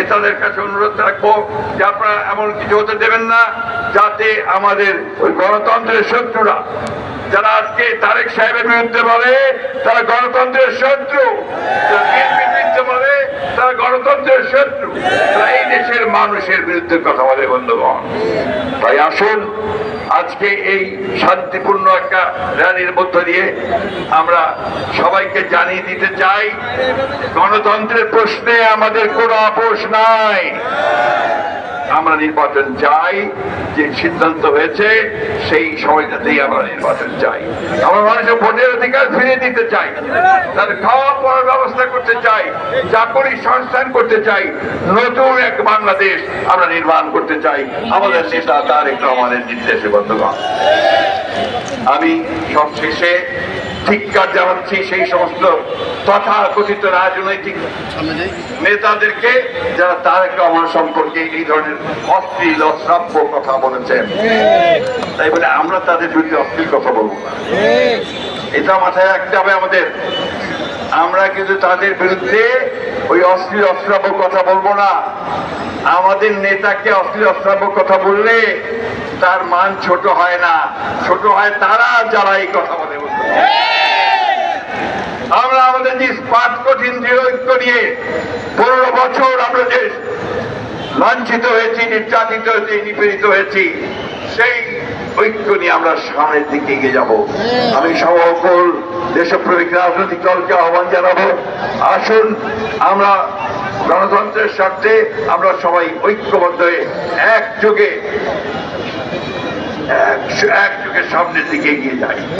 নেতাদের কাছে অনুরোধ রাখবো যে আপনারা এমন কিছু হতে দেবেন না যাতে আমাদের ওই গণতন্ত্রের শত্রুরা, যারা আজকে তারেক সাহেবের বিরুদ্ধে বলে তারা গণতন্ত্রের শত্রু, বলে তারা গণতন্ত্রের শত্রু, তারা এই দেশের মানুষের বিরুদ্ধে কথা বলে। বন্ধুগণ, তাই আসুন আজকে এই শান্তিপূর্ণ একটা র্যালির মধ্য দিয়ে আমরা সবাইকে জানিয়ে দিতে চাই, গণতন্ত্রের প্রশ্নে আমাদের কোনো আপোষ নাই। আমরা নির্বাচন চাই, যে সিদ্ধান্ত হয়েছে সেই সময়টাতেই আমরা নির্বাচন চাই। আমরা মানুষের ভোটের অধিকার ফিরিয়ে দিতে চাই, তাদের খাওয়া পড়ার ব্যবস্থা করতে চাই, চাকরি সংস্থান করতে চাই, নতুন এক বাংলাদেশ আমরা নির্মাণ করতে চাই আমাদের নেতা তারেক রহমানের নির্দেশে। বন্ধুগণ, আমি সবশেষে ধিক্কার জানাচ্ছি সেই সমস্ত তথাকথিত রাজনৈতিক নেতাদেরকে যারা তারেক রহমান সম্পর্কে এই ধরনের অশ্লীল অশ্রাব্য কথা বলেছেন। তাই বলে আমরা তাদের বিরুদ্ধে অশ্লীল কথা বলবো না, এটা মাথায় রাখতে হবে আমাদের। আমরা কিন্তু তাদের বিরুদ্ধে ওই অশ্লীল অশ্রাব্য কথা বলবো না। আমাদের নেতাকে অশ্লীল অশ্রাব্য কথা বললে তার মান ছোট হয় না, ছোট হয় তারা যারা এই কথা বলে। আমরা আমাদের যে পাঁচ কঠিন দৃঢ় নিয়ে 15 বছর আমরা যে লাঞ্ছিত হয়েছি, নির্যাতিত হয়েছি, নিপীড়িত হয়েছি, সেই ঐক্য নিয়ে আমরা সামনের দিকে এগিয়ে যাব। আমি সকল দেশপ্রেমিক রাজনৈতিক দলকে আহ্বান জানাবো, আসুন আমরা গণতন্ত্রের স্বার্থে আমরা সবাই ঐক্যবদ্ধ হয়ে একযোগে সামনের দিকে এগিয়ে যাই।